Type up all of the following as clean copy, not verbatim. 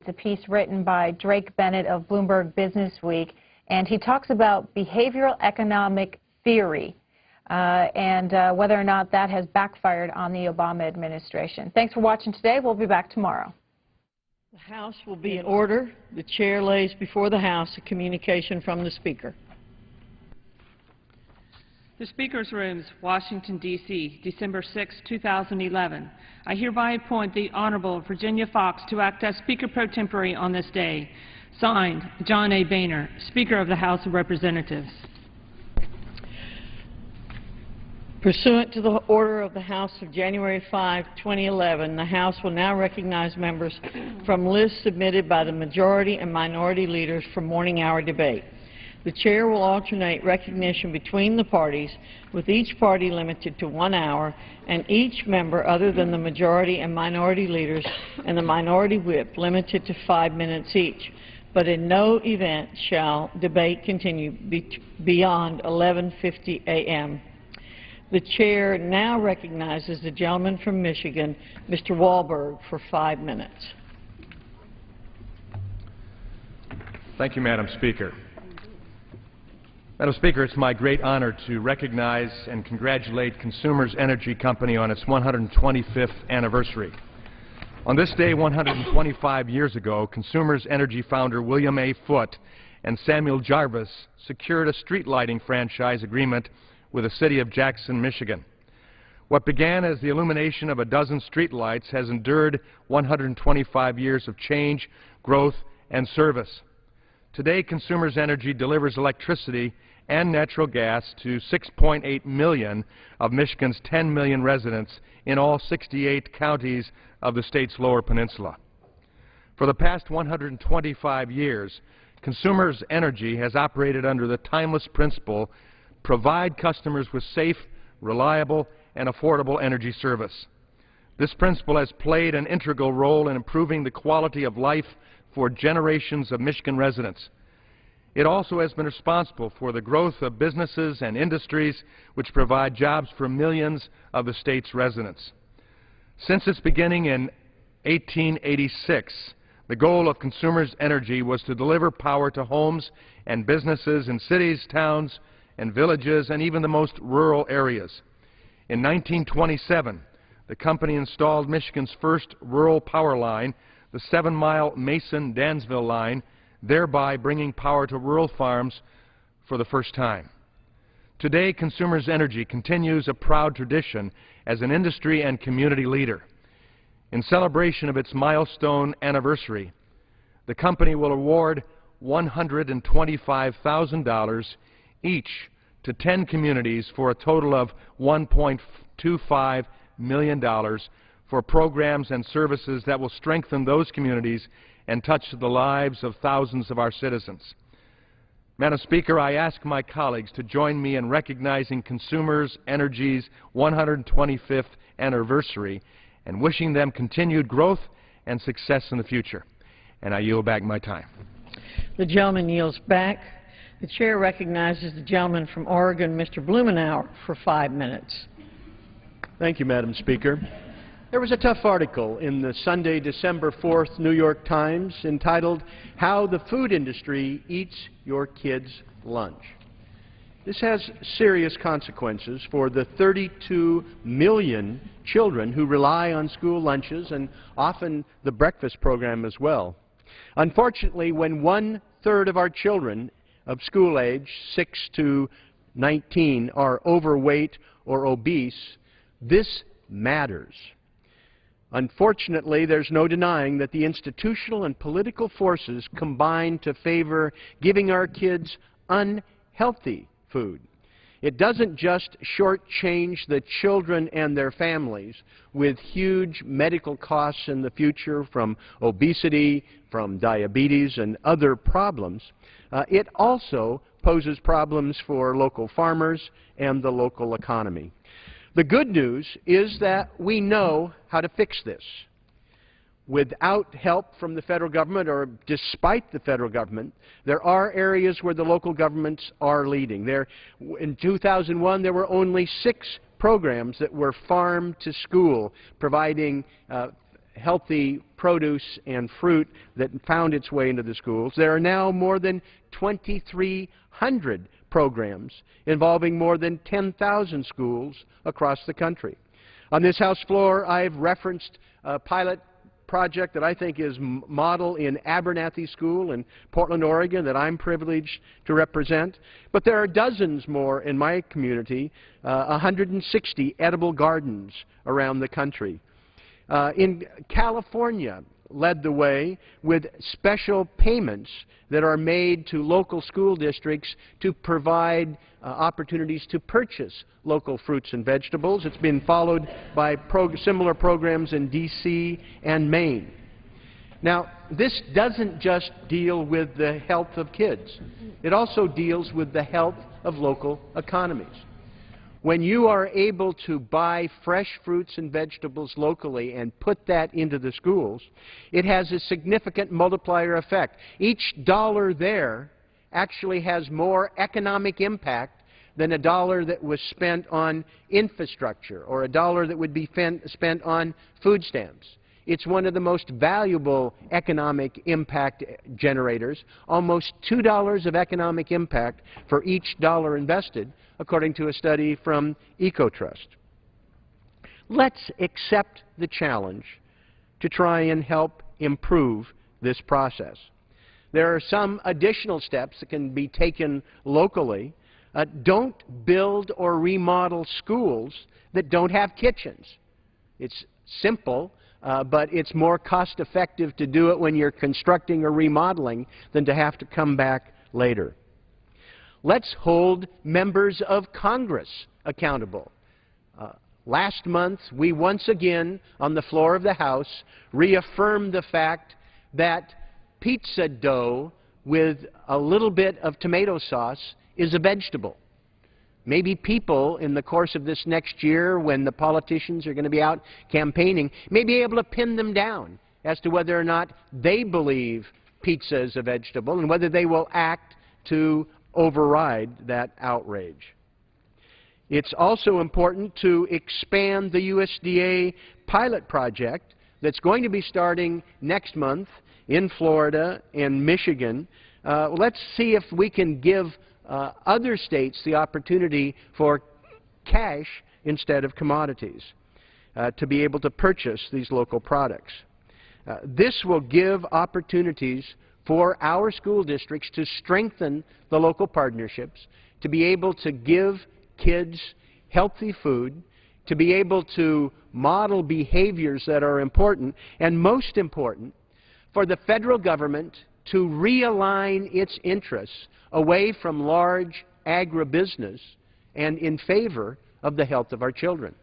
It's a piece written by Drake Bennett of Bloomberg Businessweek, and he talks about behavioral economic theory and whether or not that has backfired on the Obama administration. Thanks for watching today. We'll be back tomorrow. The House will be in order. The chair lays before the House a communication from the Speaker. The Speaker's Rooms, Washington, D.C., December 6, 2011. I hereby appoint the Honorable Virginia Foxx to act as Speaker pro tempore on this day. Signed, John A. Boehner, Speaker of the House of Representatives. Pursuant to the order of the House of January 5, 2011, the House will now recognize members from lists submitted by the majority and minority leaders for morning hour debate. The chair will alternate recognition between the parties, with each party limited to 1 hour, and each member other than the majority and minority leaders and the minority whip limited to 5 minutes each. But in no event shall debate continue beyond 11:50 a.m. The chair now recognizes the gentleman from Michigan, Mr. Walberg, for 5 minutes. Thank you, Madam Speaker. Madam Speaker, it's my great honor to recognize and congratulate Consumers Energy Company on its 125th anniversary. On this day 125 years ago, Consumers Energy founder William A. Foote and Samuel Jarvis secured a street lighting franchise agreement with the city of Jackson, Michigan. What began as the illumination of a dozen street lights has endured 125 years of change, growth, and service. Today, Consumers Energy delivers electricity and natural gas to 6.8 million of Michigan's 10 million residents in all 68 counties of the state's Lower Peninsula. For the past 125 years, Consumers Energy has operated under the timeless principle: provide customers with safe, reliable, and affordable energy service. This principle has played an integral role in improving the quality of life for generations of Michigan residents. It also has been responsible for the growth of businesses and industries which provide jobs for millions of the state's residents. Since its beginning in 1886, the goal of Consumers Energy was to deliver power to homes and businesses in cities, towns, and villages, and even the most rural areas. In 1927, the company installed Michigan's first rural power line, the 7-mile Mason-Dansville line, thereby bringing power to rural farms for the first time. Today, Consumers Energy continues a proud tradition as an industry and community leader. In celebration of its milestone anniversary, the company will award $125,000 each to 10 communities for a total of $1.25 million for programs and services that will strengthen those communities and touch the lives of thousands of our citizens. Madam Speaker, I ask my colleagues to join me in recognizing Consumers Energy's 125th anniversary and wishing them continued growth and success in the future. And I yield back my time. The gentleman yields back. The chair recognizes the gentleman from Oregon, Mr. Blumenauer, for 5 minutes. Thank you, Madam Speaker. There was a tough article in the Sunday, December 4th New York Times entitled, "How the Food Industry Eats Your Kids' Lunch." This has serious consequences for the 32 million children who rely on school lunches and often the breakfast program as well. Unfortunately, when 1/3 of our children of school age, 6 to 19, are overweight or obese, this matters. Unfortunately, there's no denying that the institutional and political forces combine to favor giving our kids unhealthy food. It doesn't just shortchange the children and their families with huge medical costs in the future from obesity, from diabetes, and other problems. It also poses problems for local farmers and the local economy. The good news is that we know how to fix this. Without help from the federal government, or despite the federal government, there are areas where the local governments are leading. In 2001, there were only 6 programs that were farm to school, providing healthy produce and fruit that found its way into the schools. There are now more than 2,300 programs involving more than 10,000 schools across the country. On this House floor, I've referenced a pilot project that I think is model in Abernathy School in Portland, Oregon, that I'm privileged to represent. But there are dozens more in my community, 160 edible gardens around the country. In California, led the way with special payments that are made to local school districts to provide opportunities to purchase local fruits and vegetables. It's been followed by similar programs in D.C. and Maine. Now, this doesn't just deal with the health of kids. It also deals with the health of local economies. When you are able to buy fresh fruits and vegetables locally and put that into the schools, it has a significant multiplier effect. Each dollar there actually has more economic impact than a dollar that was spent on infrastructure or a dollar that would be spent on food stamps. It's one of the most valuable economic impact generators, almost $2 of economic impact for each dollar invested, according to a study from EcoTrust. Let's accept the challenge to try and help improve this process. There are some additional steps that can be taken locally. Don't build or remodel schools that don't have kitchens. It's simple, but it's more cost-effective to do it when you're constructing or remodeling than to have to come back later. Let's hold members of Congress accountable. Last month, we once again, on the floor of the House, reaffirmed the fact that pizza dough with a little bit of tomato sauce is a vegetable. Maybe people, in the course of this next year, when the politicians are going to be out campaigning, may be able to pin them down as to whether or not they believe pizza is a vegetable and whether they will act to override that outrage. It's also important to expand the USDA pilot project that's going to be starting next month in Florida and Michigan. Let's see if we can give other states the opportunity for cash instead of commodities to be able to purchase these local products. This will give opportunities for our school districts to strengthen the local partnerships, to be able to give kids healthy food, to be able to model behaviors that are important, and most important, for the federal government to realign its interests away from large agribusiness and in favor of the health of our children.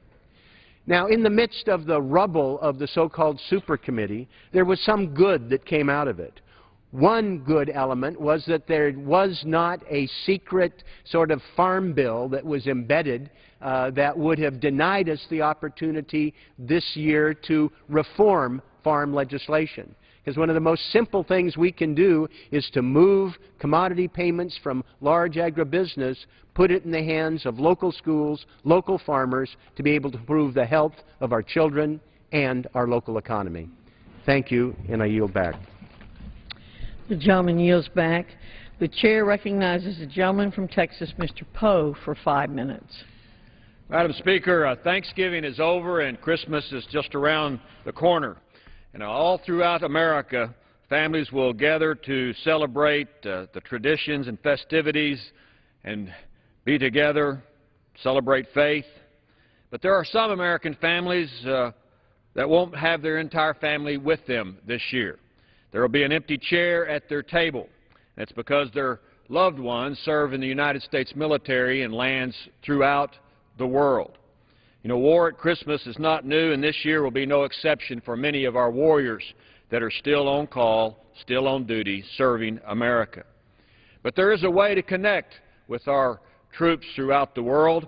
Now, in the midst of the rubble of the so-called super committee, there was some good that came out of it. One good element was that there was not a secret sort of farm bill that was embedded that would have denied us the opportunity this year to reform farm legislation. Because one of the most simple things we can do is to move commodity payments from large agribusiness, put it in the hands of local schools, local farmers, to be able to improve the health of our children and our local economy. Thank you, and I yield back. The gentleman yields back. The chair recognizes the gentleman from Texas, Mr. Poe, for 5 minutes. Madam Speaker, Thanksgiving is over and Christmas is just around the corner. And all throughout America, families will gather to celebrate the traditions and festivities and be together, celebrate faith. But there are some American families that won't have their entire family with them this year. There will be an empty chair at their table. That's because their loved ones serve in the United States military and lands throughout the world. You know, war at Christmas is not new, and this year will be no exception for many of our warriors that are still on call, still on duty, serving America. But there is a way to connect with our troops throughout the world,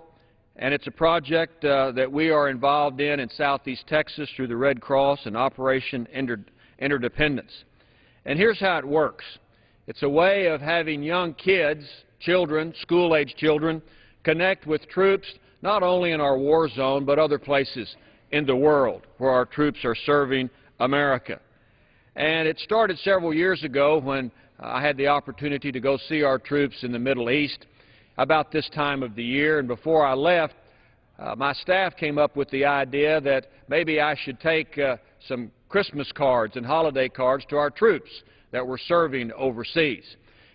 and it's a project that we are involved in Southeast Texas through the Red Cross and Operation Interdependence. And here's how it works. It's a way of having young kids, children, school-age children, connect with troops not only in our war zone but other places in the world where our troops are serving America. And it started several years ago when I had the opportunity to go see our troops in the Middle East about this time of the year. And before I left, my staff came up with the idea that maybe I should take some Christmas cards and holiday cards to our troops that were serving overseas.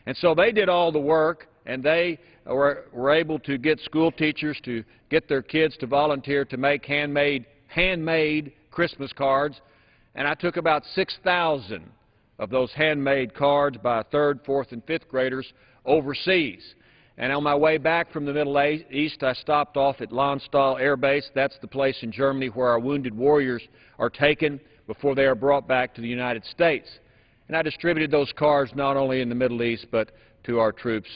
And so they did all the work, and they were able to get school teachers to get their kids to volunteer to make handmade Christmas cards. And I took about 6,000 of those handmade cards by 3rd, 4th, and 5th graders overseas. And on my way back from the Middle East, I stopped off at Landstuhl Air Base. That's the place in Germany where our wounded warriors are taken before they are brought back to the United States. And I distributed those cards not only in the Middle East, but to our troops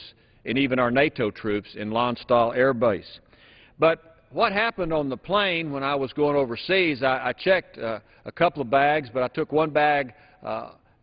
and even our NATO troops in Landstuhl Air Base. But what happened on the plane when I was going overseas, I checked a couple of bags, but I took one bag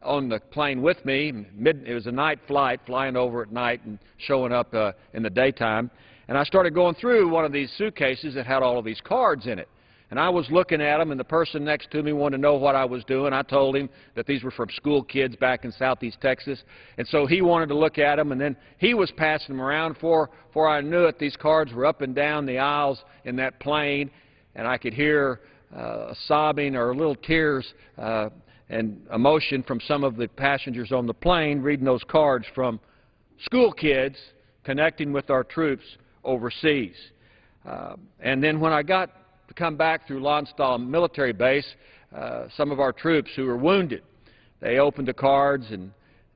on the plane with me. It was a night flight, flying over at night and showing up in the daytime. And I started going through one of these suitcases that had all of these cards in it. And I was looking at them, and the person next to me wanted to know what I was doing. I told him that these were from school kids back in southeast Texas. And so he wanted to look at them, and then he was passing them around. Before I knew it, these cards were up and down the aisles in that plane, and I could hear sobbing or little tears and emotion from some of the passengers on the plane reading those cards from school kids connecting with our troops overseas. And then when I got to come back through Landstuhl military base, some of our troops who were wounded, they opened the cards and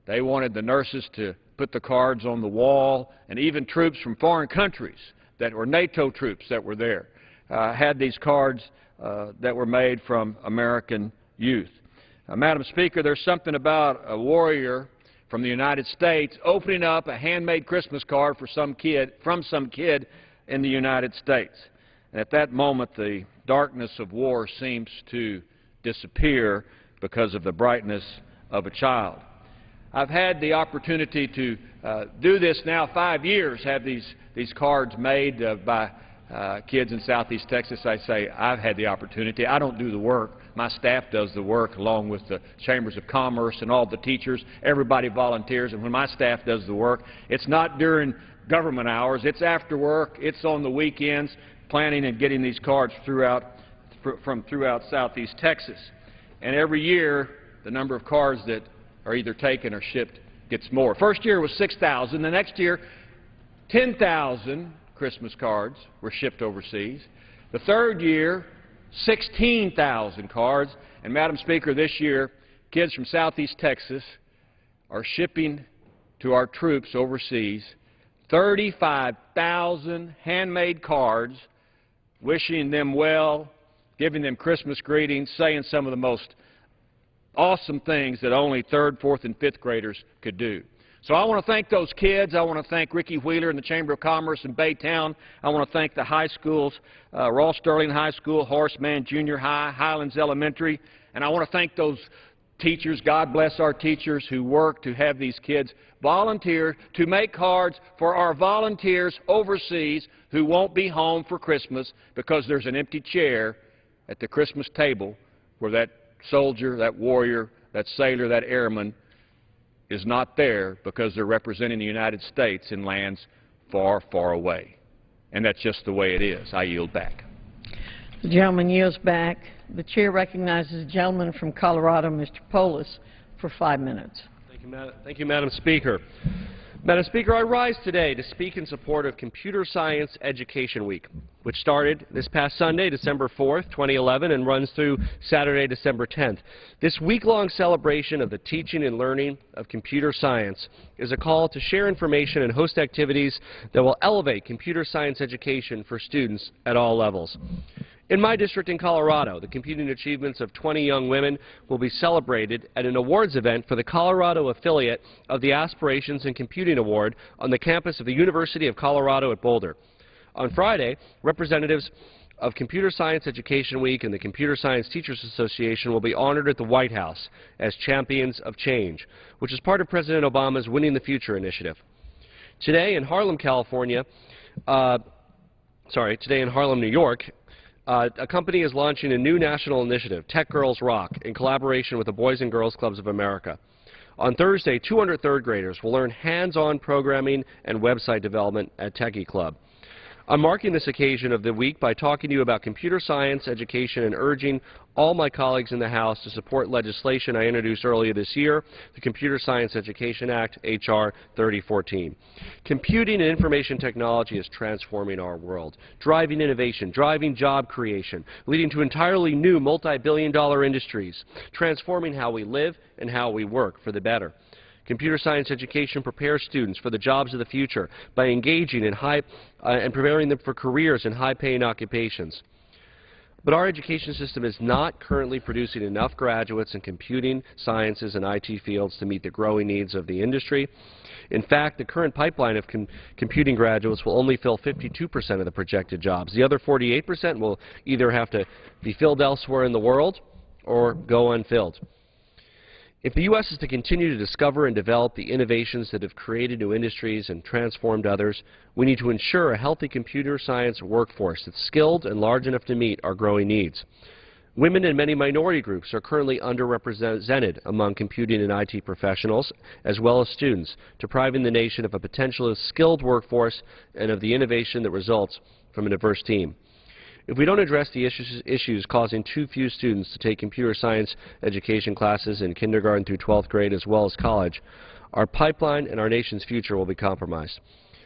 they wanted the nurses to put the cards on the wall, and even troops from foreign countries that were NATO troops that were there had these cards that were made from American youth. Madam Speaker, there's something about a warrior from the United States opening up a handmade Christmas card for some kid, from some kid in the United States. And at that moment, the darkness of war seems to disappear because of the brightness of a child. I've had the opportunity to do this now 5 years, have these cards made by kids in southeast Texas. I say I've had the opportunity. I don't do the work. My staff does the work along with the Chambers of Commerce and all the teachers. Everybody volunteers, and when my staff does the work, it's not during government hours. It's after work. It's on the weekends, planning and getting these cards throughout southeast Texas. And every year, the number of cards that are either taken or shipped gets more. First year was 6,000. The next year, 10,000 Christmas cards were shipped overseas. The third year, 16,000 cards. And, Madam Speaker, this year, kids from southeast Texas are shipping to our troops overseas 35,000 handmade cards, wishing them well, giving them Christmas greetings, saying some of the most awesome things that only 3rd, 4th, and 5th graders could do. So I want to thank those kids. I want to thank Ricky Wheeler and the Chamber of Commerce in Baytown. I want to thank the high schools, Ross Sterling High School, Horace Mann Junior High, Highlands Elementary. And I want to thank those teachers, God bless our teachers, who work to have these kids volunteer to make cards for our volunteers overseas who won't be home for Christmas because there's an empty chair at the Christmas table where that soldier, that warrior, that sailor, that airman is not there because they're representing the United States in lands far, far away. And that's just the way it is. I yield back. The gentleman yields back. The chair recognizes the gentleman from Colorado, Mr. Polis, for 5 minutes. Thank you, Madam Speaker. Madam Speaker, I rise today to speak in support of Computer Science Education Week, which started this past Sunday, December 4th, 2011, and runs through Saturday, December 10th. This week-long celebration of the teaching and learning of computer science is a call to share information and host activities that will elevate computer science education for students at all levels. In my district in Colorado, the computing achievements of 20 young women will be celebrated at an awards event for the Colorado affiliate of the Aspirations in Computing Award on the campus of the University of Colorado at Boulder. On Friday, representatives of Computer Science Education Week and the Computer Science Teachers Association will be honored at the White House as champions of change, which is part of President Obama's Winning the Future initiative. Today in Harlem, New York, a company is launching a new national initiative, Tech Girls Rock, in collaboration with the Boys and Girls Clubs of America. On Thursday, 200 third graders will learn hands-on programming and website development at Techie Club. I'm marking this occasion of the week by talking to you about computer science education and urging all my colleagues in the House to support legislation I introduced earlier this year, the Computer Science Education Act, H.R. 3014. Computing and information technology is transforming our world, driving innovation, driving job creation, leading to entirely new multi-billion-dollar industries, transforming how we live and how we work for the better. Computer science education prepares students for the jobs of the future by engaging in and preparing them for careers in high-paying occupations. But our education system is not currently producing enough graduates in computing, sciences, and IT fields to meet the growing needs of the industry. In fact, the current pipeline of computing graduates will only fill 52% of the projected jobs. The other 48% will either have to be filled elsewhere in the world or go unfilled. If the U.S. is to continue to discover and develop the innovations that have created new industries and transformed others, we need to ensure a healthy computer science workforce that's skilled and large enough to meet our growing needs. Women and many minority groups are currently underrepresented among computing and IT professionals, as well as students, depriving the nation of a potentially skilled workforce and of the innovation that results from a diverse team. If we don't address the issues causing too few students to take computer science education classes in kindergarten through 12th grade as well as college, our pipeline and our nation's future will be compromised.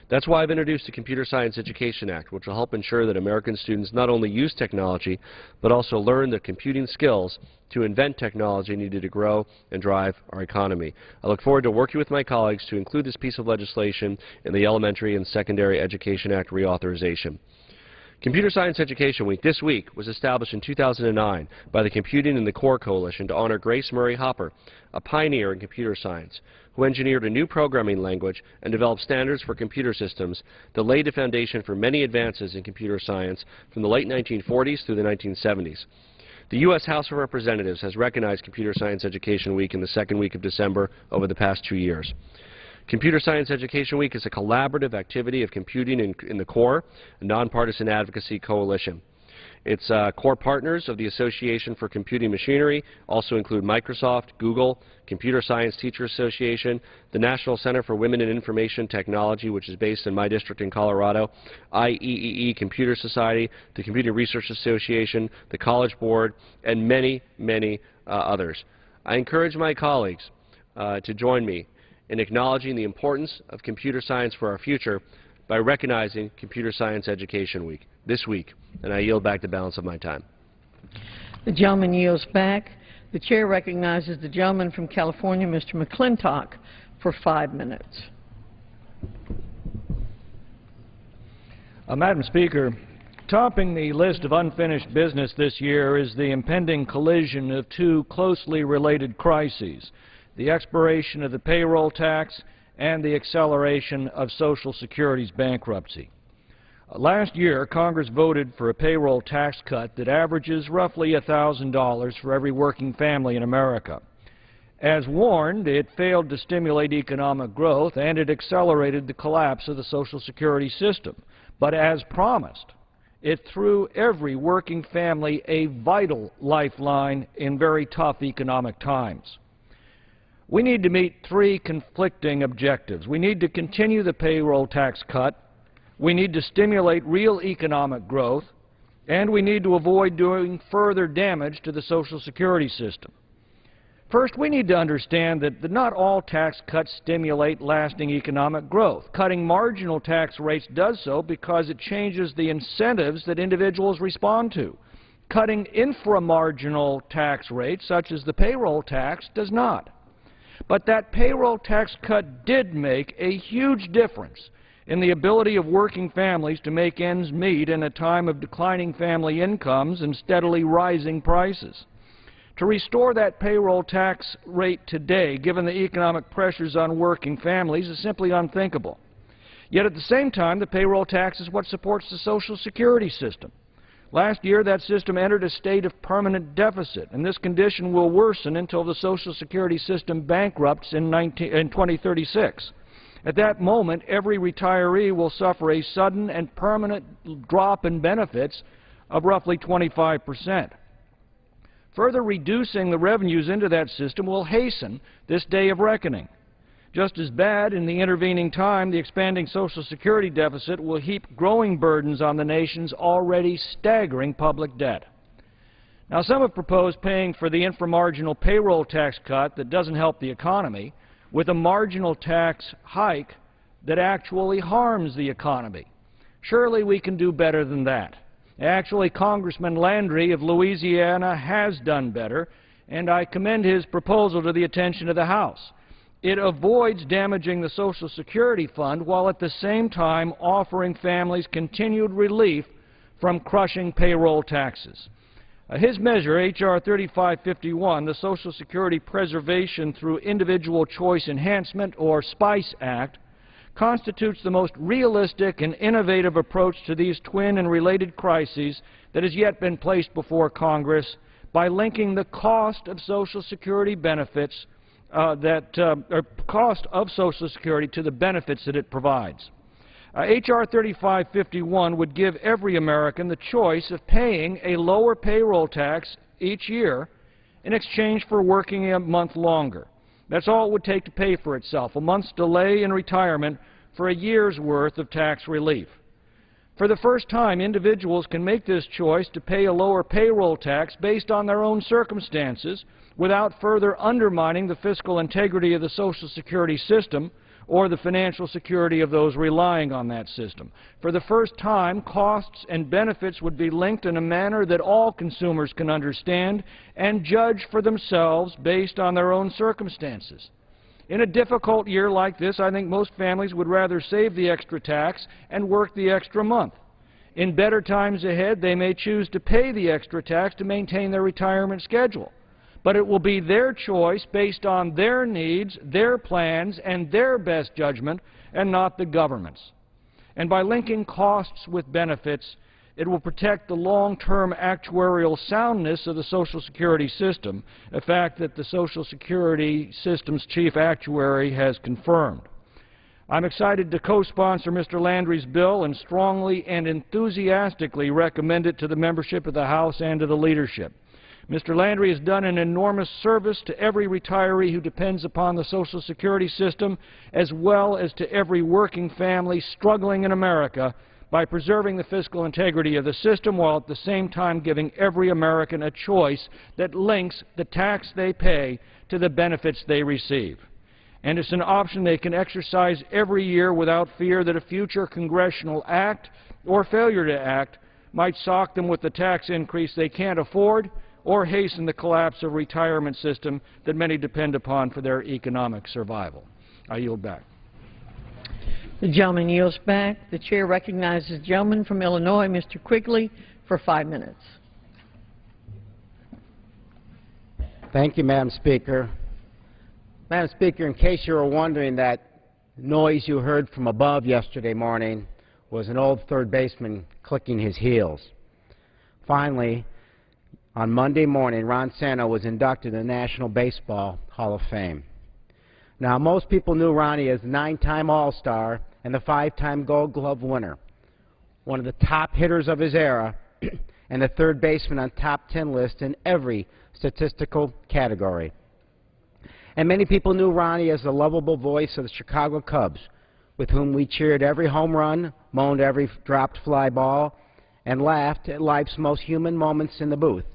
That's why I've introduced the Computer Science Education Act, which will help ensure that American students not only use technology, but also learn the computing skills to invent technology needed to grow and drive our economy. I look forward to working with my colleagues to include this piece of legislation in the Elementary and Secondary Education Act reauthorization. Computer Science Education Week this week was established in 2009 by the Computing in the Core Coalition to honor Grace Murray Hopper, a pioneer in computer science, who engineered a new programming language and developed standards for computer systems that laid the foundation for many advances in computer science from the late 1940s through the 1970s. The U.S. House of Representatives has recognized Computer Science Education Week in the second week of December over the past 2 years. Computer Science Education Week is a collaborative activity of Computing in the Core, a nonpartisan advocacy coalition. Its core partners of the Association for Computing Machinery also include Microsoft, Google, Computer Science Teachers Association, the National Center for Women in Information Technology, which is based in my district in Colorado, IEEE Computer Society, the Computing Research Association, the College Board, and many, many others. I encourage my colleagues to join me in acknowledging the importance of computer science for our future by recognizing Computer Science Education Week this week. And I yield back the balance of my time. The gentleman yields back. The chair recognizes the gentleman from California, Mr. McClintock, for 5 minutes. Madam Speaker, topping the list of unfinished business this year is the impending collision of two closely related crises: the expiration of the payroll tax and the acceleration of Social Security's bankruptcy. Last year, Congress voted for a payroll tax cut that averages roughly $1,000 for every working family in America. As warned, it failed to stimulate economic growth, and it accelerated the collapse of the Social Security system. But as promised, it threw every working family a vital lifeline in very tough economic times. We need to meet three conflicting objectives. We need to continue the payroll tax cut, we need to stimulate real economic growth, and we need to avoid doing further damage to the Social Security system. First, we need to understand that not all tax cuts stimulate lasting economic growth. Cutting marginal tax rates does so because it changes the incentives that individuals respond to. Cutting inframarginal tax rates, such as the payroll tax, does not. But that payroll tax cut did make a huge difference in the ability of working families to make ends meet in a time of declining family incomes and steadily rising prices. To restore that payroll tax rate today, given the economic pressures on working families, is simply unthinkable. Yet at the same time, the payroll tax is what supports the Social Security system. Last year, that system entered a state of permanent deficit, and this condition will worsen until the Social Security system bankrupts in 2036. At that moment, every retiree will suffer a sudden and permanent drop in benefits of roughly 25%. Further reducing the revenues into that system will hasten this day of reckoning. Just as bad, in the intervening time, the expanding Social Security deficit will heap growing burdens on the nation's already staggering public debt. Now, some have proposed paying for the inframarginal payroll tax cut that doesn't help the economy with a marginal tax hike that actually harms the economy. Surely we can do better than that. Actually, Congressman Landry of Louisiana has done better, and I commend his proposal to the attention of the House. It avoids damaging the Social Security fund while at the same time offering families continued relief from crushing payroll taxes. His measure, H.R. 3551, the Social Security Preservation through Individual Choice Enhancement, or SPICE Act, constitutes the most realistic and innovative approach to these twin and related crises that has yet been placed before Congress by linking the cost of Social Security benefits cost of Social Security to the benefits that it provides. H.R. 3551 would give every American the choice of paying a lower payroll tax each year in exchange for working a month longer. That's all it would take to pay for itself, a month's delay in retirement for a year's worth of tax relief. For the first time, individuals can make this choice to pay a lower payroll tax based on their own circumstances without further undermining the fiscal integrity of the Social Security system or the financial security of those relying on that system. For the first time, costs and benefits would be linked in a manner that all consumers can understand and judge for themselves based on their own circumstances. In a difficult year like this, I think most families would rather save the extra tax and work the extra month. In better times ahead, they may choose to pay the extra tax to maintain their retirement schedule. But it will be their choice based on their needs, their plans, and their best judgment, and not the government's. And by linking costs with benefits, it will protect the long-term actuarial soundness of the Social Security system, a fact that the Social Security system's chief actuary has confirmed. I'm excited to co-sponsor Mr. Landry's bill and strongly and enthusiastically recommend it to the membership of the House and to the leadership. Mr. Landry has done an enormous service to every retiree who depends upon the Social Security system, as well as to every working family struggling in America, by preserving the fiscal integrity of the system while at the same time giving every American a choice that links the tax they pay to the benefits they receive. And it's an option they can exercise every year without fear that a future congressional act or failure to act might sock them with the tax increase they can't afford or hasten the collapse of a retirement system that many depend upon for their economic survival. I yield back. The gentleman yields back. The chair recognizes the gentleman from Illinois, Mr. Quigley, for 5 minutes. Thank you, Madam Speaker. Madam Speaker, in case you were wondering, that noise you heard from above yesterday morning was an old third baseman clicking his heels. Finally, on Monday morning, Ron Santo was inducted in the National Baseball Hall of Fame. Now, most people knew Ronnie as the 9-time All-Star and the 5-time Gold Glove winner, one of the top hitters of his era, and the third baseman on top 10 lists in every statistical category. And many people knew Ronnie as the lovable voice of the Chicago Cubs, with whom we cheered every home run, moaned every dropped fly ball, and laughed at life's most human moments in the booth,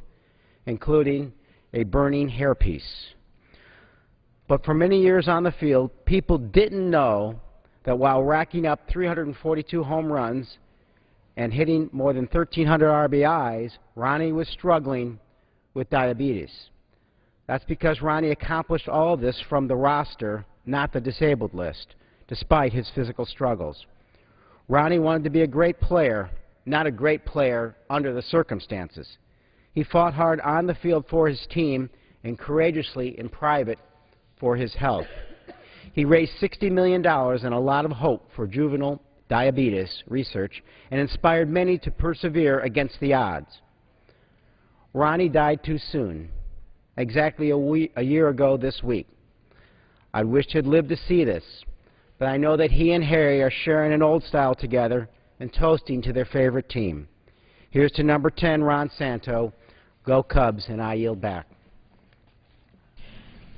including a burning hairpiece. But for many years on the field, people didn't know that while racking up 342 home runs and hitting more than 1,300 RBIs, Ronnie was struggling with diabetes. That's because Ronnie accomplished all this from the roster, not the disabled list, despite his physical struggles. Ronnie wanted to be a great player, not a great player under the circumstances. He fought hard on the field for his team and courageously in private for his health. He raised $60 million and a lot of hope for juvenile diabetes research and inspired many to persevere against the odds. Ronnie died too soon, exactly a year ago this week. I wished he'd lived to see this, but I know that he and Harry are sharing an old style together and toasting to their favorite team. Here's to number 10, Ron Santo. Go Cubs, and I yield back.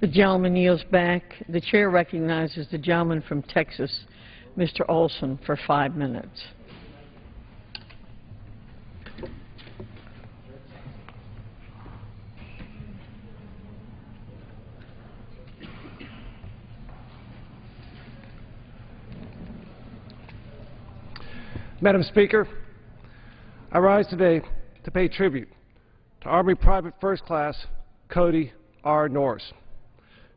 The gentleman yields back. The chair recognizes the gentleman from Texas, Mr. Olson, for 5 minutes. Madam Speaker, I rise today to pay tribute to Army Private First Class Cody R. Norris,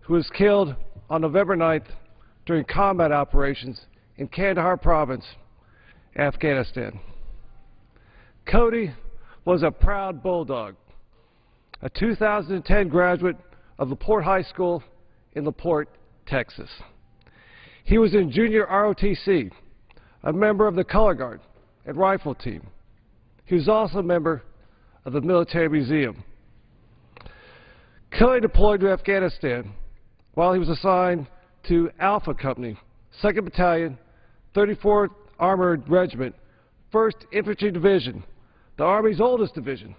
who was killed on November 9th during combat operations in Kandahar Province, Afghanistan. Cody was a proud Bulldog, a 2010 graduate of LaPorte High School in LaPorte, Texas. He was in junior ROTC, a member of the Color Guard and Rifle Team. He was also a member of the Military Museum. Cody deployed to Afghanistan while he was assigned to Alpha Company, 2nd Battalion, 34th Armored Regiment, 1st Infantry Division, the Army's oldest division,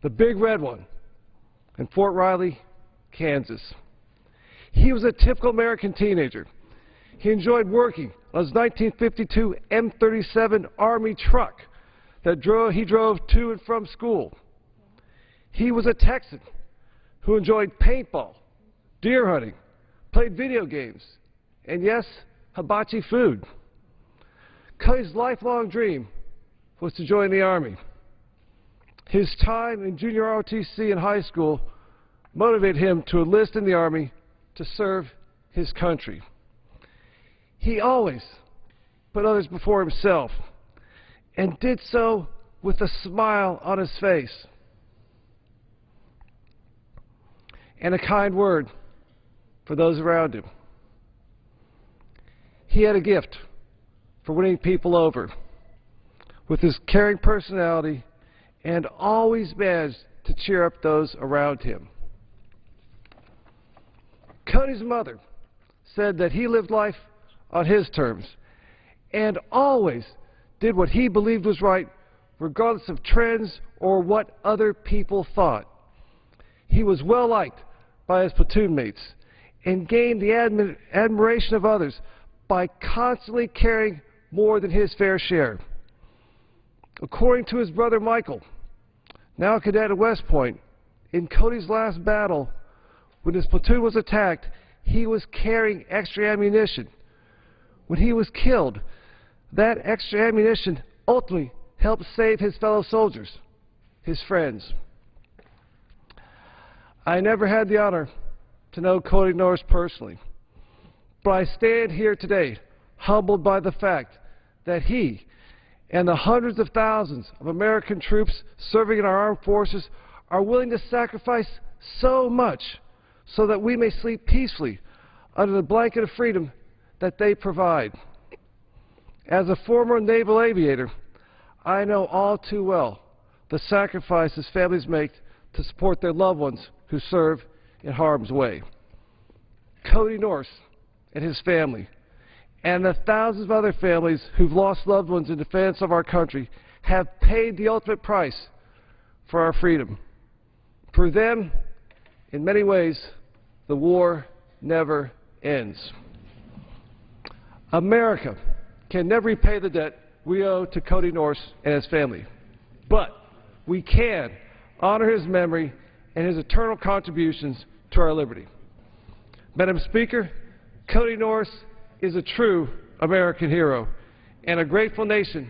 the Big Red One, in Fort Riley, Kansas. He was a typical American teenager. He enjoyed working on his 1952 M37 Army truck that he drove to and from school. He was a Texan who enjoyed paintball, deer hunting, played video games, and yes, hibachi food. Cody's lifelong dream was to join the Army. His time in junior ROTC in high school motivated him to enlist in the Army to serve his country. He always put others before himself and did so with a smile on his face and a kind word for those around him. He had a gift for winning people over with his caring personality and always managed to cheer up those around him. Cody's mother said that he lived life on his terms and always did what he believed was right, regardless of trends or what other people thought. He was well liked by his platoon mates and gained the admiration of others by constantly carrying more than his fair share. According to his brother Michael, now a cadet at West Point, in Cody's last battle, when his platoon was attacked, he was carrying extra ammunition. When he was killed, that extra ammunition ultimately helped save his fellow soldiers, his friends. I never had the honor to know Cody Norris personally, but I stand here today humbled by the fact that he and the hundreds of thousands of American troops serving in our armed forces are willing to sacrifice so much so that we may sleep peacefully under the blanket of freedom that they provide. As a former naval aviator, I know all too well the sacrifices families make to support their loved ones who serve in harm's way. Cody Norris and his family, and the thousands of other families who've lost loved ones in defense of our country, have paid the ultimate price for our freedom. For them, in many ways, the war never ends. America can never repay the debt we owe to Cody Norris and his family, but we can honor his memory and his eternal contributions to our liberty. Madam Speaker, Cody Norris is a true American hero, and a grateful nation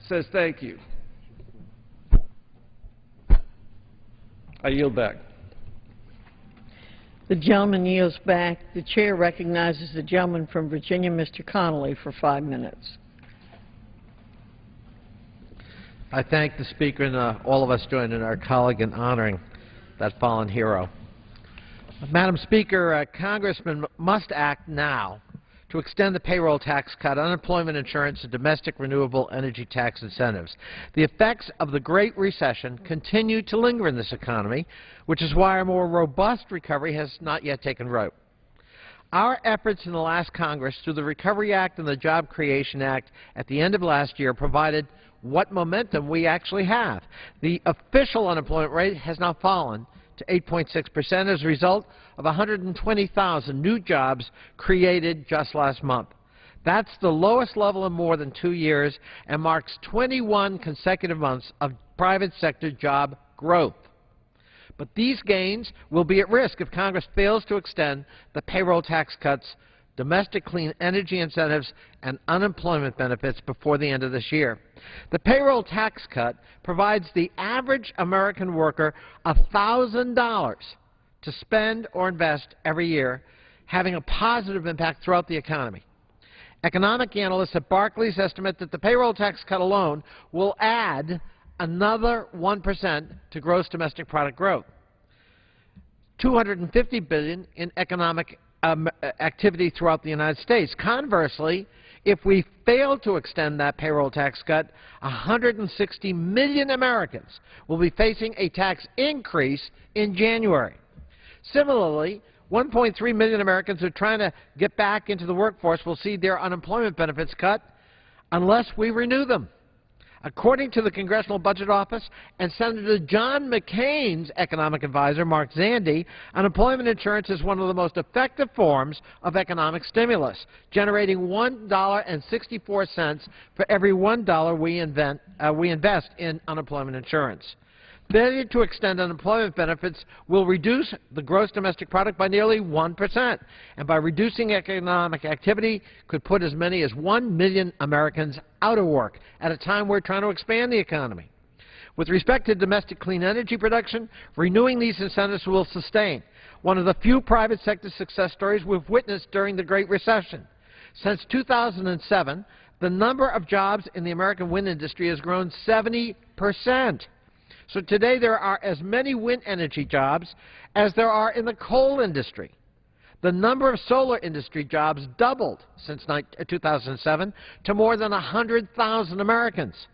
says thank you. I yield back. The gentleman yields back. The chair recognizes the gentleman from Virginia, Mr. Connolly, for 5 minutes. I thank the Speaker and all of us joining our colleague in honoring that fallen hero. Madam Speaker, Congressmen must act now to extend the payroll tax cut, unemployment insurance, and domestic renewable energy tax incentives. The effects of the Great Recession continue to linger in this economy, which is why a more robust recovery has not yet taken root. Our efforts in the last Congress through the Recovery Act and the Job Creation Act at the end of last year provided what momentum we actually have. The official unemployment rate has now fallen to 8.6% as a result of 120,000 new jobs created just last month. That's the lowest level in more than 2 years and marks 21 consecutive months of private sector job growth. But these gains will be at risk if Congress fails to extend the payroll tax cuts, domestic clean energy incentives, and unemployment benefits before the end of this year. The payroll tax cut provides the average American worker $1,000 to spend or invest every year, having a positive impact throughout the economy. Economic analysts at Barclays estimate that the payroll tax cut alone will add another 1% to gross domestic product growth, $250 billion in economic activity throughout the United States. Conversely, if we fail to extend that payroll tax cut, 160 million Americans will be facing a tax increase in January. Similarly, 1.3 million Americans who are trying to get back into the workforce will see their unemployment benefits cut unless we renew them. According to the Congressional Budget Office and Senator John McCain's economic advisor, Mark Zandi, unemployment insurance is one of the most effective forms of economic stimulus, generating $1.64 for every $1 we invest in unemployment insurance. Failure to extend unemployment benefits will reduce the gross domestic product by nearly 1%, and by reducing economic activity could put as many as 1 million Americans out of work at a time we're trying to expand the economy. With respect to domestic clean energy production, renewing these incentives will sustain one of the few private sector success stories we've witnessed during the Great Recession. Since 2007, the number of jobs in the American wind industry has grown 70%. So today there are as many wind energy jobs as there are in the coal industry. The number of solar industry jobs doubled since 2007 to more than 100,000 Americans.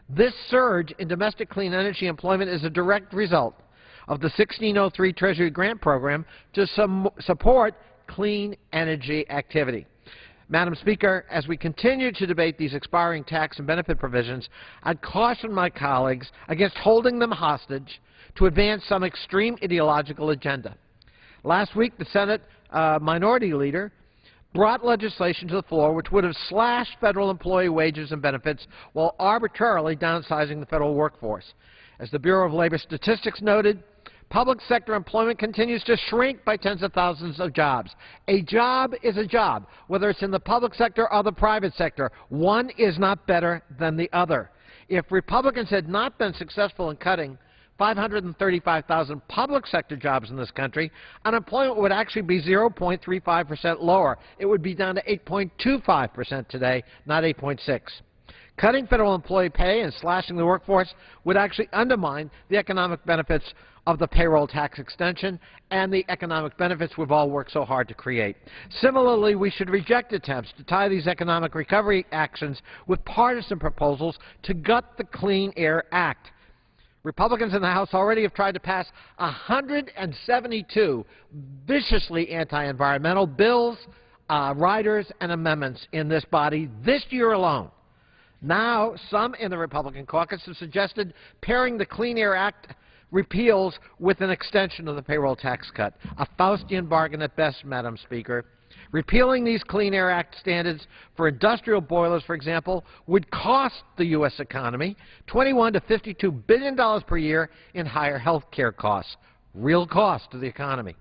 This surge in domestic clean energy employment is a direct result of the 1603 Treasury Grant Program to support clean energy activity. Madam Speaker, as we continue to debate these expiring tax and benefit provisions, I'd caution my colleagues against holding them hostage to advance some extreme ideological agenda. Last week, the Senate Minority Leader brought legislation to the floor which would have slashed federal employee wages and benefits while arbitrarily downsizing the federal workforce. As the Bureau of Labor Statistics noted, public sector employment continues to shrink by tens of thousands of jobs. A job is a job, whether it's in the public sector or the private sector. One is not better than the other. If Republicans had not been successful in cutting 535,000 public sector jobs in this country, unemployment would actually be 0.35% lower. It would be down to 8.25% today, not 8.6%. Cutting federal employee pay and slashing the workforce would actually undermine the economic benefits of the payroll tax extension and the economic benefits we've all worked so hard to create. Similarly, we should reject attempts to tie these economic recovery actions with partisan proposals to gut the Clean Air Act. Republicans in the House already have tried to pass 172 viciously anti-environmental bills, riders, and amendments in this body this year alone. Now, some in the Republican caucus have suggested pairing the Clean Air Act repeals with an extension of the payroll tax cut, a Faustian bargain at best, Madam Speaker. Repealing these Clean Air Act standards for industrial boilers, for example, would cost the U.S. economy $21 to $52 billion per year in higher health care costs, real cost to the economy.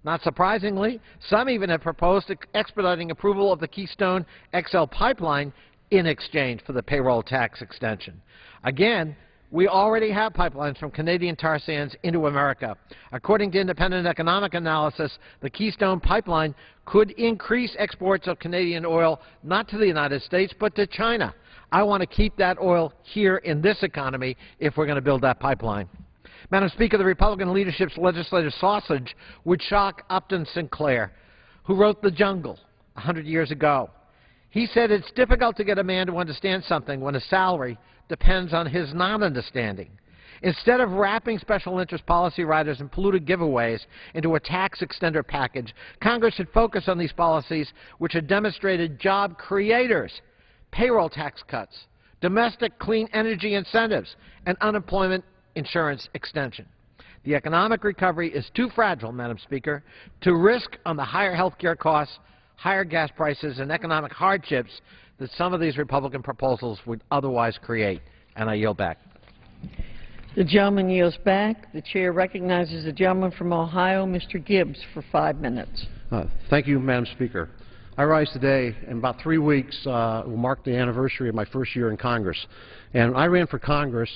Not surprisingly, some even have proposed expediting approval of the Keystone XL pipeline in exchange for the payroll tax extension. Again, we already have pipelines from Canadian tar sands into America. According to independent economic analysis, the Keystone pipeline could increase exports of Canadian oil not to the United States but to China. I want to keep that oil here in this economy if we're going to build that pipeline. Madam Speaker, the Republican leadership's legislative sausage would shock Upton Sinclair, who wrote The Jungle 100 years ago. He said it's difficult to get a man to understand something when his salary depends on his non-understanding. Instead of wrapping special interest policy riders and polluted giveaways into a tax extender package, Congress should focus on these policies which are demonstrated job creators: payroll tax cuts, domestic clean energy incentives, and unemployment insurance extension. The economic recovery is too fragile, Madam Speaker, to risk on the higher health care costs, higher gas prices, and economic hardships that some of these Republican proposals would otherwise create. And I yield back. The gentleman yields back. The chair recognizes the gentleman from Ohio, Mr. Gibbs, for 5 minutes. Thank you, Madam Speaker. I rise today, in about 3 weeks will mark the anniversary of my first year in Congress. And I ran for Congress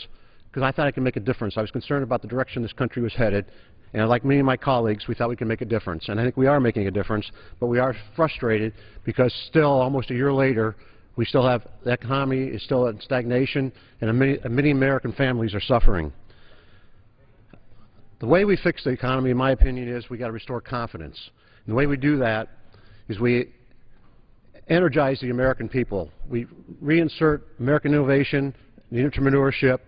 because I thought I could make a difference. I was concerned about the direction this country was headed. And like many of my colleagues, we thought we could make a difference. And I think we are making a difference, but we are frustrated because still, almost a year later, we still have, the economy is still in stagnation, and many American families are suffering. The way we fix the economy, in my opinion, is we got to restore confidence. And the way we do that is we energize the American people. We reinsert American innovation, the entrepreneurship,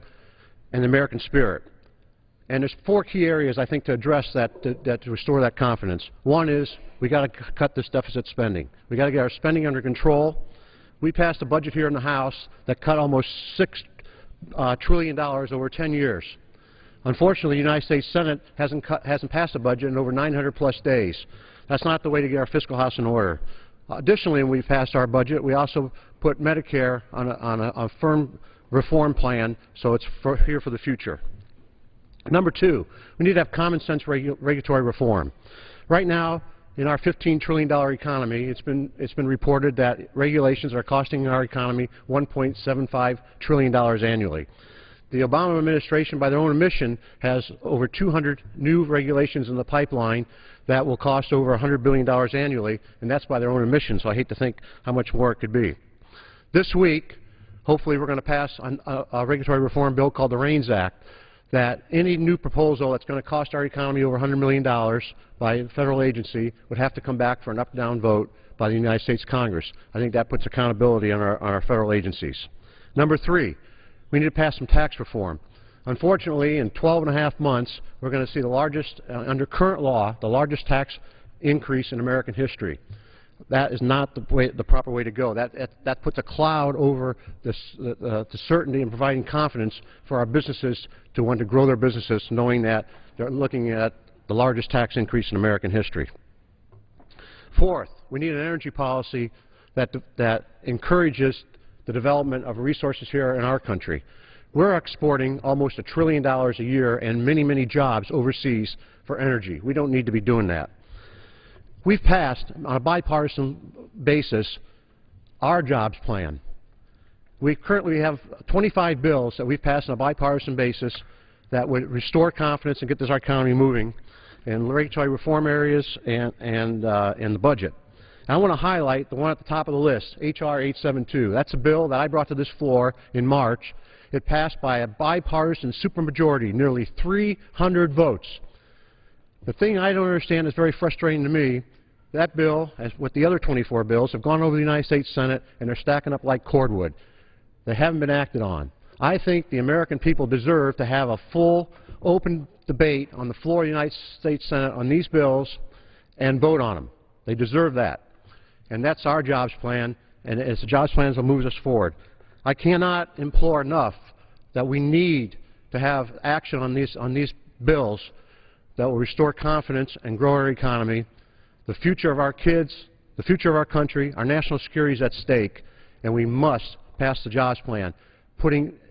and the American spirit. And there's 4 key areas, I think, to address that, to restore that confidence. One is we got to cut this deficit spending. We got to get our spending under control. We passed a budget here in the House that cut almost $6 trillion over 10 years. Unfortunately, the United States Senate hasn't passed a budget in over 900+ days. That's not the way to get our fiscal house in order. Additionally, when we passed our budget, we also put Medicare on a firm reform plan, so it's here for the future. Number 2, we need to have common sense regulatory reform. Right now, in our $15 trillion economy, it's been reported that regulations are costing our economy $1.75 trillion annually. The Obama administration, by their own admission, has over 200 new regulations in the pipeline that will cost over $100 billion annually, and that's by their own admission, so I hate to think how much more it could be. This week, hopefully we're going to pass a regulatory reform bill called the REINS Act, that any new proposal that's going to cost our economy over $100 million by a federal agency would have to come back for an up-down vote by the United States Congress. I think that puts accountability on our federal agencies. Number 3, we need to pass some tax reform. Unfortunately, in 12.5 months, we're going to see the largest, under current law, the largest tax increase in American history. That is not the proper way to go. That puts a cloud over the certainty and providing confidence for our businesses to want to grow their businesses, knowing that they're looking at the largest tax increase in American history. 4th, we need an energy policy that encourages the development of resources here in our country. We're exporting almost $1 trillion a year and many, many jobs overseas for energy. We don't need to be doing that. We've passed, on a bipartisan basis, our jobs plan. We currently have 25 bills that we've passed on a bipartisan basis that would restore confidence and get this economy moving in regulatory reform areas and the budget. And I want to highlight the one at the top of the list, H.R. 872. That's a bill that I brought to this floor in March. It passed by a bipartisan supermajority, nearly 300 votes. The thing I don't understand is very frustrating to me. That bill, as with the other 24 bills, have gone over the United States Senate, and they're stacking up like cordwood. They haven't been acted on. I think the American people deserve to have a full, open debate on the floor of the United States Senate on these bills and vote on them. They deserve that. And that's our jobs plan, and it's the jobs plan that moves us forward. I cannot implore enough that we need to have action on these bills that will restore confidence and grow our economy. The future of our kids, the future of our country, our national security is at stake, and we must pass the jobs plan.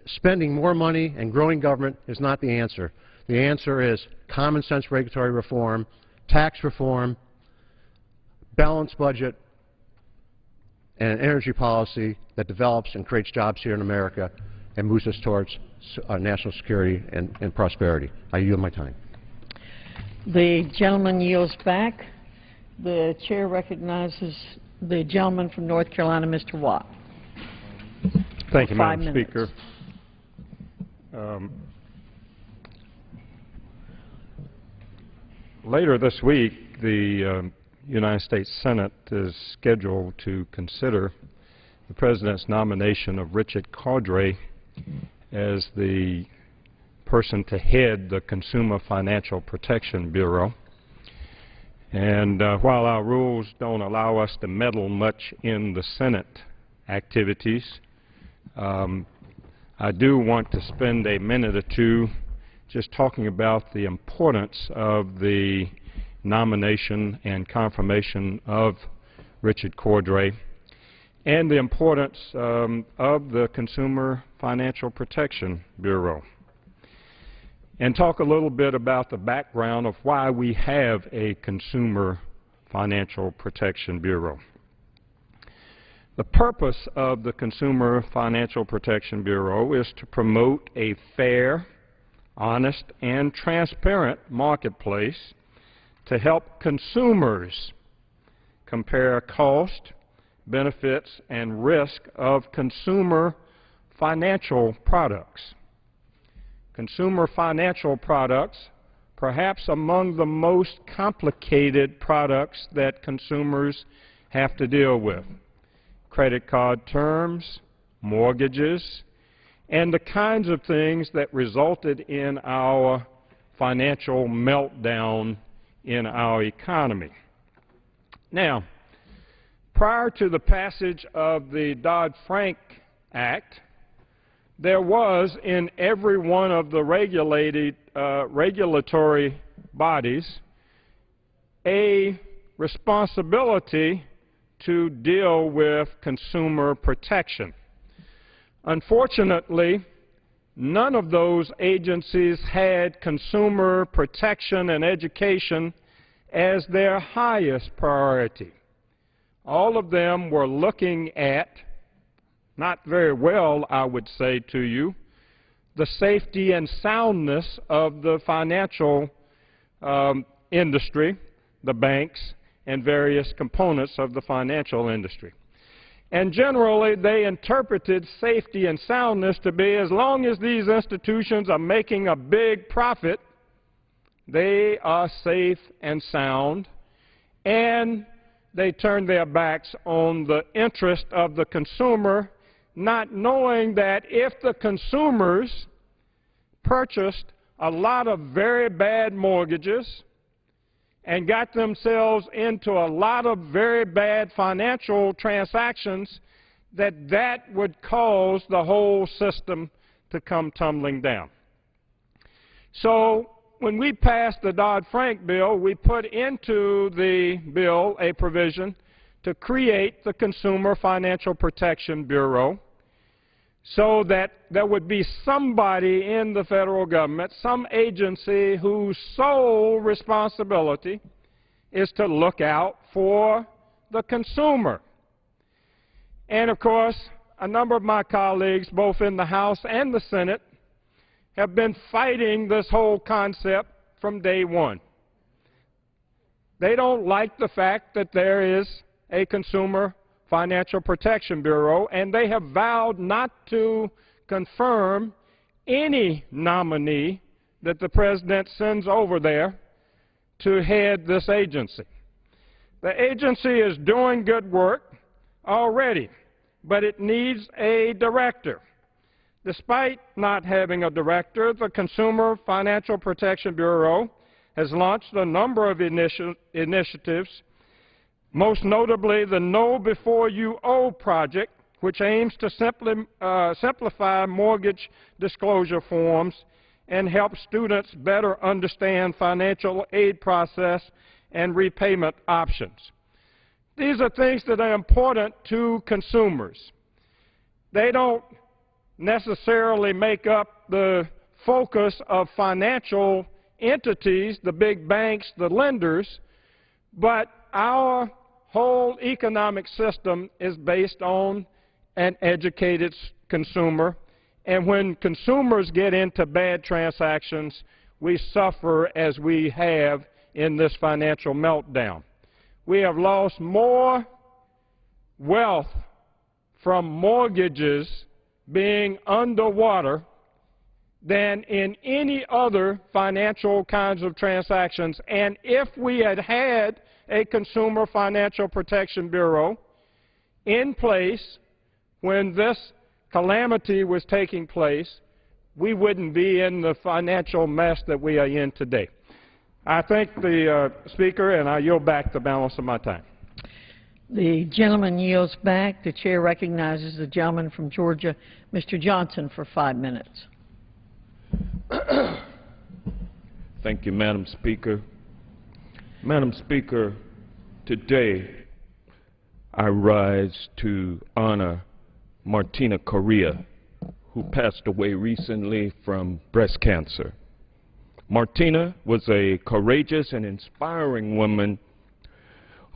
Spending more money and growing government is not the answer. The answer is common sense regulatory reform, tax reform, balanced budget, and an energy policy that develops and creates jobs here in America and moves us towards national security and prosperity. I yield my time. The gentleman yields back. The chair recognizes the gentleman from North Carolina, Mr. Watt. Thank you, Madam Speaker. Later this week, the United States Senate is scheduled to consider the President's nomination of Richard Cordray as the person to head the Consumer Financial Protection Bureau. And while our rules don't allow us to meddle much in the Senate activities, I do want to spend a minute or two just talking about the importance of the nomination and confirmation of Richard Cordray and the importance of the Consumer Financial Protection Bureau, and talk a little bit about the background of why we have a Consumer Financial Protection Bureau. The purpose of the Consumer Financial Protection Bureau is to promote a fair, honest, and transparent marketplace to help consumers compare cost, benefits, and risk of consumer financial products. Consumer financial products, perhaps among the most complicated products that consumers have to deal with. Credit card terms, mortgages, and the kinds of things that resulted in our financial meltdown in our economy. Now, prior to the passage of the Dodd-Frank Act, there was in every one of the regulatory bodies a responsibility to deal with consumer protection. Unfortunately, none of those agencies had consumer protection and education as their highest priority. All of them were looking at, not very well, I would say to you, the safety and soundness of the financial industry, the banks, and various components of the financial industry. And generally, they interpreted safety and soundness to be, as long as these institutions are making a big profit, they are safe and sound, and they turn their backs on the interest of the consumer, not knowing that if the consumers purchased a lot of very bad mortgages and got themselves into a lot of very bad financial transactions, that would cause the whole system to come tumbling down. So when we passed the Dodd-Frank bill, we put into the bill a provision to create the Consumer Financial Protection Bureau so that there would be somebody in the federal government, some agency whose sole responsibility is to look out for the consumer. And of course, a number of my colleagues, both in the House and the Senate, have been fighting this whole concept from day one. They don't like the fact that there is a Consumer Financial Protection Bureau, and they have vowed not to confirm any nominee that the President sends over there to head this agency. The agency is doing good work already, but it needs a director. Despite not having a director, the Consumer Financial Protection Bureau has launched a number of initiatives, most notably the Know Before You Owe project, which aims to simplify mortgage disclosure forms and help students better understand financial aid process and repayment options. These are things that are important to consumers. They don't necessarily make up the focus of financial entities, the big banks, the lenders, but our whole economic system is based on an educated consumer, and when consumers get into bad transactions, we suffer as we have in this financial meltdown. We have lost more wealth from mortgages being underwater than in any other financial kinds of transactions. And if we had had a Consumer Financial Protection Bureau in place when this calamity was taking place, we wouldn't be in the financial mess that we are in today. I thank the Speaker, and I yield back the balance of my time. The gentleman yields back. The chair recognizes the gentleman from Georgia, Mr. Johnson, for 5 minutes. Thank you, Madam Speaker. Madam Speaker, today I rise to honor Martina Correa, who passed away recently from breast cancer. Martina was a courageous and inspiring woman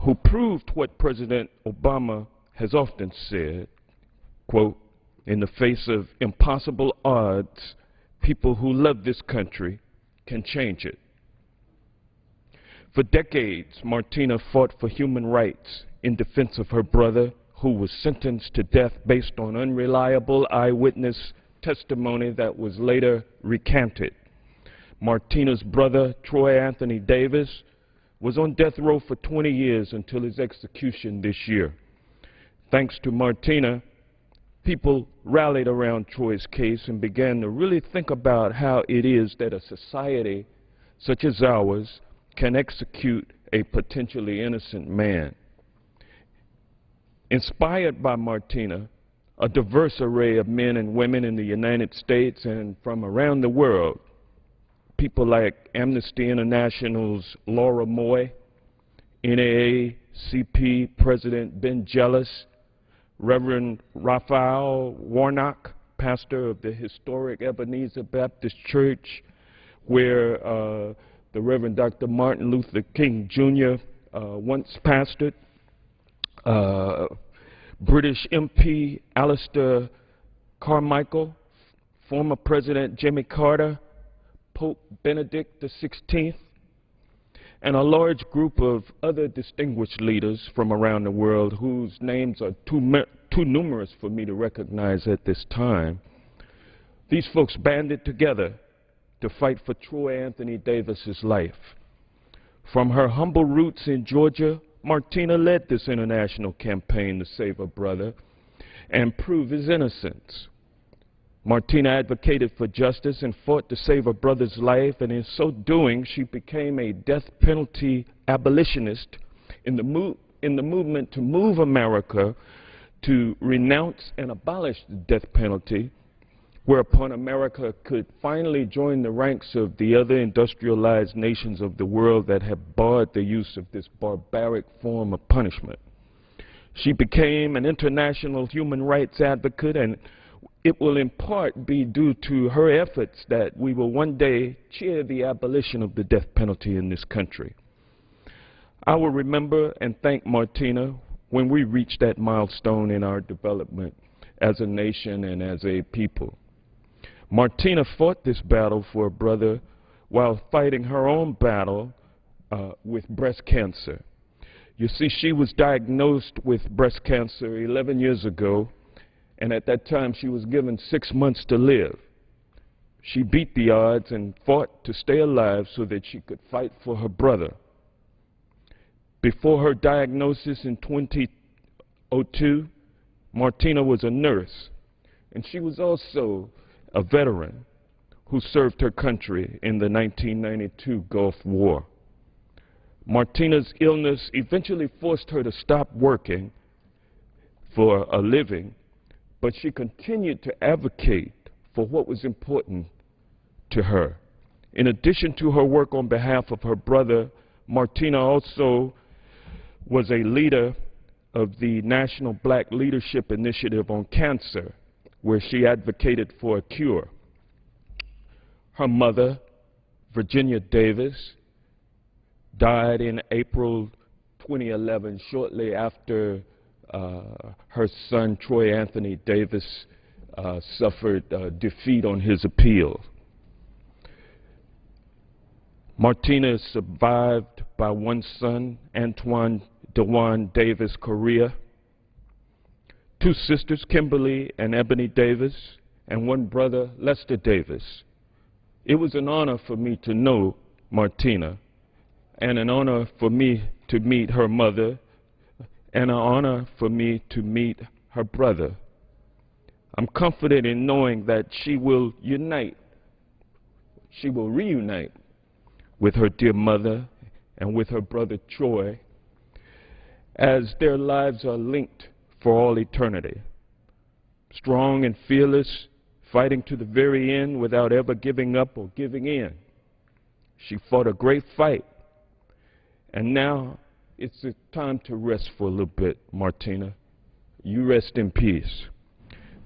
who proved what President Obama has often said, quote, in the face of impossible odds, people who love this country can change it. For decades, Martina fought for human rights in defense of her brother, who was sentenced to death based on unreliable eyewitness testimony that was later recanted. Martina's brother, Troy Anthony Davis, was on death row for 20 years until his execution this year. Thanks to Martina, people rallied around Troy's case and began to really think about how it is that a society such as ours can execute a potentially innocent man. Inspired by Martina, a diverse array of men and women in the United States and from around the world, people like Amnesty International's Laura Moy, NAACP President Ben Jealous, Reverend Raphael Warnock, pastor of the historic Ebenezer Baptist Church, where the Reverend Dr. Martin Luther King Jr. Once pastored, British MP Alistair Carmichael, former President Jimmy Carter, Pope Benedict XVI, and a large group of other distinguished leaders from around the world whose names are too numerous for me to recognize at this time. These folks banded together to fight for Troy Anthony Davis's life. From her humble roots in Georgia, Martina led this international campaign to save her brother and prove his innocence. Martina advocated for justice and fought to save her brother's life, and in so doing, she became a death penalty abolitionist in the movement to move America to renounce and abolish the death penalty, whereupon America could finally join the ranks of the other industrialized nations of the world that have barred the use of this barbaric form of punishment. She became an international human rights advocate, and it will in part be due to her efforts that we will one day cheer the abolition of the death penalty in this country. I will remember and thank Martina when we reach that milestone in our development as a nation and as a people. Martina fought this battle for her brother while fighting her own battle with breast cancer. You see, she was diagnosed with breast cancer 11 years ago, and at that time she was given 6 months to live. She beat the odds and fought to stay alive so that she could fight for her brother. Before her diagnosis in 2002, Martina was a nurse, and she was also a veteran who served her country in the 1992 Gulf War. Martina's illness eventually forced her to stop working for a living, but she continued to advocate for what was important to her. In addition to her work on behalf of her brother, Martina also was a leader of the National Black Leadership Initiative on Cancer, where she advocated for a cure. Her mother, Virginia Davis, died in April 2011, shortly after her son, Troy Anthony Davis, suffered defeat on his appeal. Martina is survived by one son, Antoine Dewan Davis Correa, two sisters, Kimberly and Ebony Davis, and one brother, Lester Davis. It was an honor for me to know Martina, and an honor for me to meet her mother, and an honor for me to meet her brother. I'm confident in knowing that she will reunite with her dear mother and with her brother Troy, as their lives are linked for all eternity. Strong and fearless, fighting to the very end without ever giving up or giving in. She fought a great fight, and now it's time to rest for a little bit, Martina. You rest in peace.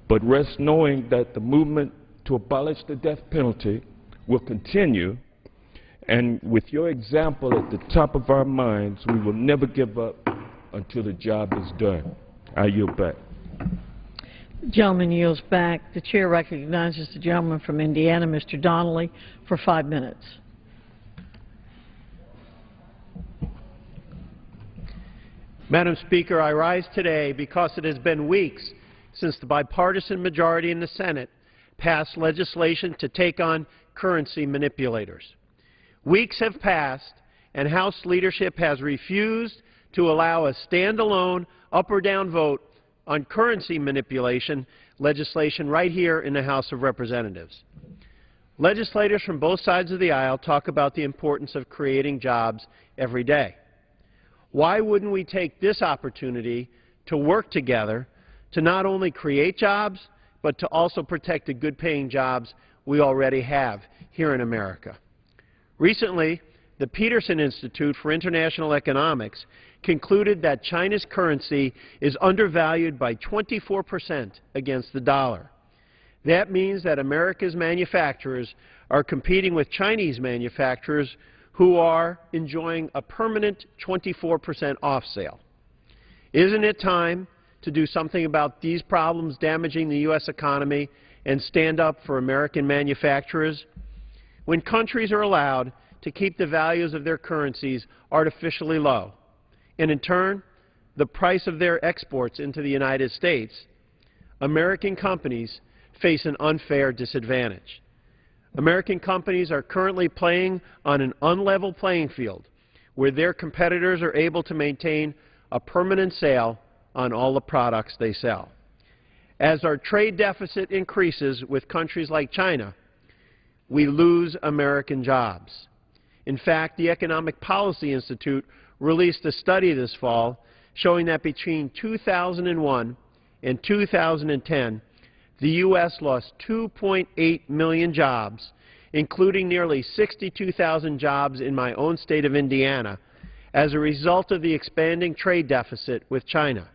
But rest knowing that the movement to abolish the death penalty will continue, and with your example at the top of our minds, we will never give up until the job is done. I yield back. The gentleman yields back. The chair recognizes the gentleman from Indiana, Mr. Donnelly, for 5 minutes. Madam Speaker, I rise today because it has been weeks since the bipartisan majority in the Senate passed legislation to take on currency manipulators. Weeks have passed, and House leadership has refused to allow a standalone up or down vote on currency manipulation legislation right here in the House of Representatives. Legislators from both sides of the aisle talk about the importance of creating jobs every day. Why wouldn't we take this opportunity to work together to not only create jobs, but to also protect the good-paying jobs we already have here in America? Recently, the Peterson Institute for International Economics concluded that China's currency is undervalued by 24% against the dollar. That means that America's manufacturers are competing with Chinese manufacturers who are enjoying a permanent 24% off sale. Isn't it time to do something about these problems damaging the U.S. economy and stand up for American manufacturers? When countries are allowed to keep the values of their currencies artificially low, and in turn, the price of their exports into the United States, American companies face an unfair disadvantage. American companies are currently playing on an unlevel playing field where their competitors are able to maintain a permanent sale on all the products they sell. As our trade deficit increases with countries like China, we lose American jobs. In fact, the Economic Policy Institute released a study this fall showing that between 2001 and 2010, the U.S. lost 2.8 million jobs, including nearly 62,000 jobs in my own state of Indiana, as a result of the expanding trade deficit with China.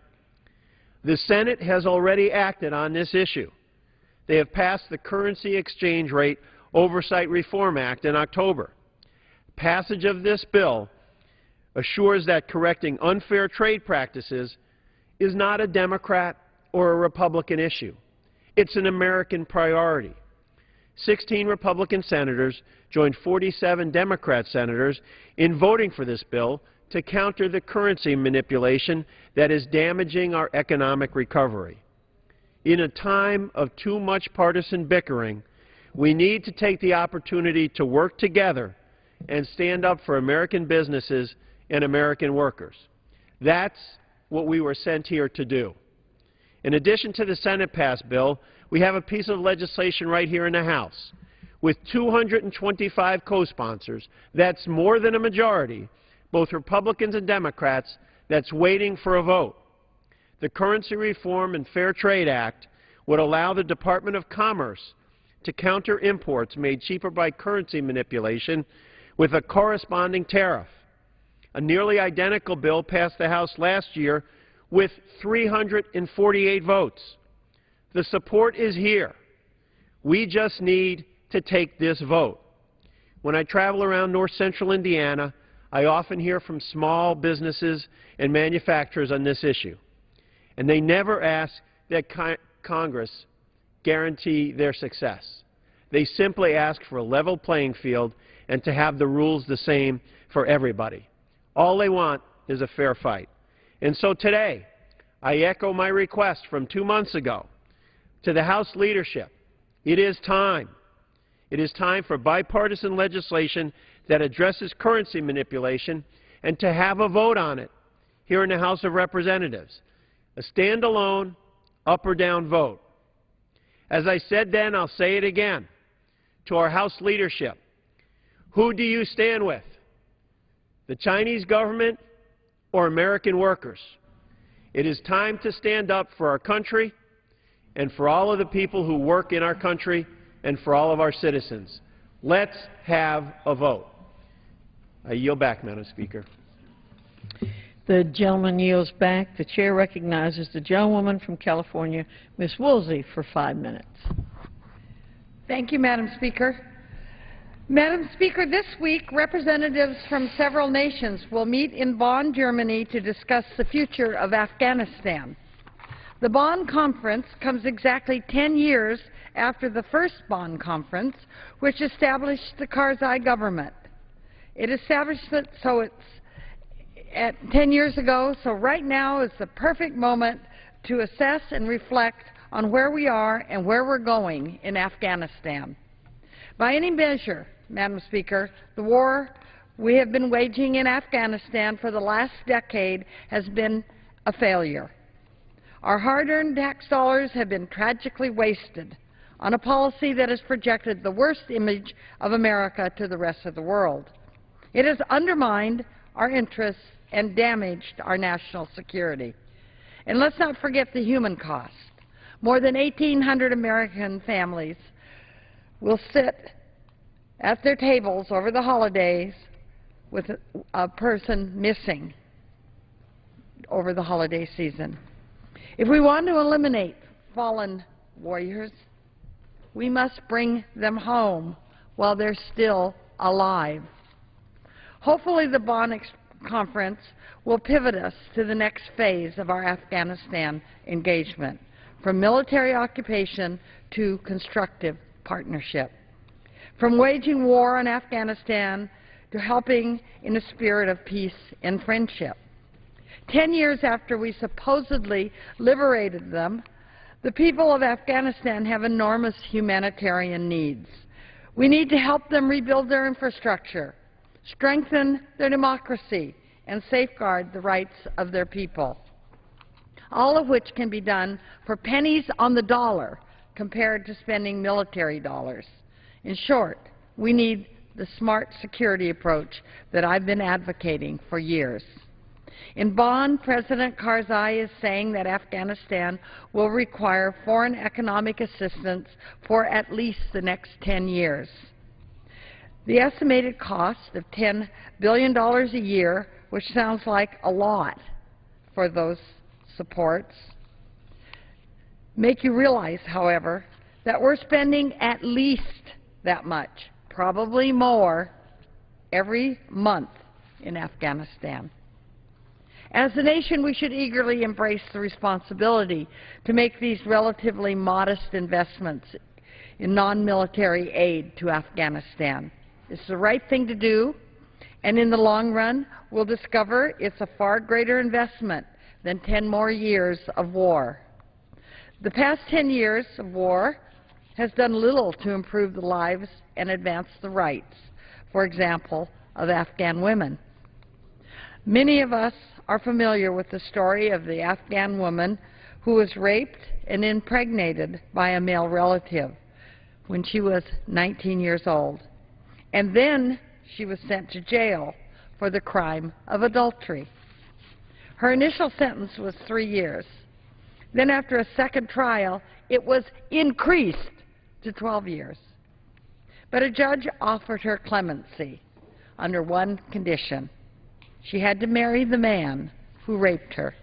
The Senate has already acted on this issue. They have passed the Currency Exchange Rate Oversight Reform Act in October. Passage of this bill assures that correcting unfair trade practices is not a Democrat or a Republican issue. It's an American priority. 16 Republican senators joined 47 Democrat senators in voting for this bill to counter the currency manipulation that is damaging our economic recovery. In a time of too much partisan bickering, we need to take the opportunity to work together and stand up for American businesses and American workers. That's what we were sent here to do. In addition to the Senate-passed bill, we have a piece of legislation right here in the House. With 225 co-sponsors, that's more than a majority, both Republicans and Democrats, that's waiting for a vote. The Currency Reform and Fair Trade Act would allow the Department of Commerce to counter imports made cheaper by currency manipulation with a corresponding tariff. A nearly identical bill passed the House last year with 348 votes. The support is here. We just need to take this vote. When I travel around north central Indiana, I often hear from small businesses and manufacturers on this issue. And they never ask that Congress guarantee their success. They simply ask for a level playing field and to have the rules the same for everybody. All they want is a fair fight. And so today, I echo my request from 2 months ago to the House leadership. It is time. It is time for bipartisan legislation that addresses currency manipulation and to have a vote on it here in the House of Representatives. A standalone up or down vote. As I said then, I'll say it again to our House leadership. Who do you stand with? The Chinese government or American workers. It is time to stand up for our country and for all of the people who work in our country and for all of our citizens. Let's have a vote. I yield back, Madam Speaker. The gentleman yields back. The chair recognizes the gentlewoman from California, Ms. Woolsey, for 5 minutes. Thank you, Madam Speaker. Madam Speaker, this week representatives from several nations will meet in Bonn, Germany to discuss the future of Afghanistan. The Bonn Conference comes exactly 10 years after the first Bonn Conference, which established the Karzai government. It established it so it's at 10 years ago, so right now is the perfect moment to assess and reflect on where we are and where we're going in Afghanistan. By any measure, Madam Speaker, the war we have been waging in Afghanistan for the last decade has been a failure. Our hard-earned tax dollars have been tragically wasted on a policy that has projected the worst image of America to the rest of the world. It has undermined our interests and damaged our national security. And let's not forget the human cost. More than 1,800 American families will sit at their tables over the holidays with a person missing over the holiday season. If we want to eliminate fallen warriors, we must bring them home while they're still alive. Hopefully the Bonn Conference will pivot us to the next phase of our Afghanistan engagement, from military occupation to constructive partnership, from waging war on Afghanistan to helping in a spirit of peace and friendship. 10 years after we supposedly liberated them, the people of Afghanistan have enormous humanitarian needs. We need to help them rebuild their infrastructure, strengthen their democracy, and safeguard the rights of their people, all of which can be done for pennies on the dollar compared to spending military dollars. In short, we need the smart security approach that I've been advocating for years. In Bonn, President Karzai is saying that Afghanistan will require foreign economic assistance for at least the next 10 years. The estimated cost of $10 billion a year, which sounds like a lot for those supports, make you realize, however, that we're spending at least that much, probably more, every month in Afghanistan. As a nation, we should eagerly embrace the responsibility to make these relatively modest investments in non-military aid to Afghanistan. It's the right thing to do, and in the long run, we'll discover it's a far greater investment than 10 more years of war. The past 10 years of war has done little to improve the lives and advance the rights, for example, of Afghan women. Many of us are familiar with the story of the Afghan woman who was raped and impregnated by a male relative when she was 19 years old. And then she was sent to jail for the crime of adultery. Her initial sentence was 3 years. Then after a second trial, it was increased to 12 years. But a judge offered her clemency under one condition. She had to marry the man who raped her.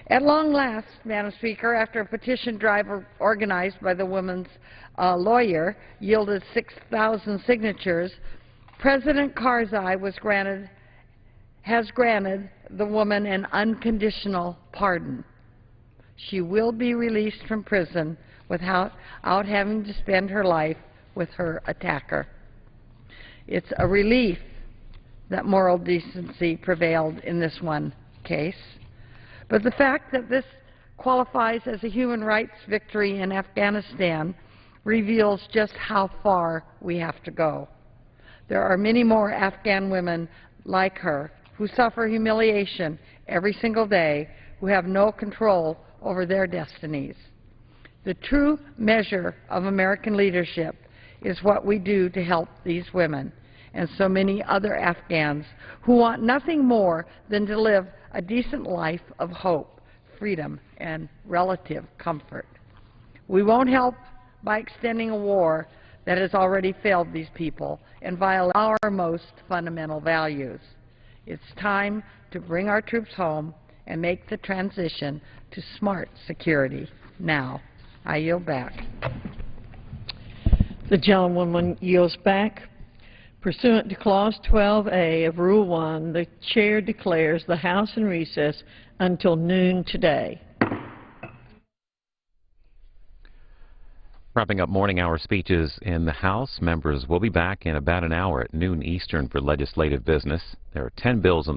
At long last, Madam Speaker, after a petition drive organized by the woman's lawyer yielded 6,000 signatures, President Karzai has granted the woman an unconditional pardon. She will be released from prison without having to spend her life with her attacker. It's a relief that moral decency prevailed in this one case. But the fact that this qualifies as a human rights victory in Afghanistan reveals just how far we have to go. There are many more Afghan women like her who suffer humiliation every single day, who have no control over their destinies. The true measure of American leadership is what we do to help these women. and so many other Afghans who want nothing more than to live a decent life of hope, freedom, and relative comfort. We won't help by extending a war that has already failed these people and violate our most fundamental values. It's time to bring our troops home and make the transition to smart security now. I yield back. The gentlewoman yields back. Pursuant to Clause 12A of Rule 1, the Chair declares the House in recess until noon today. Wrapping up morning hour speeches in the House, members will be back in about an hour at noon Eastern for legislative business. There are 10 bills on the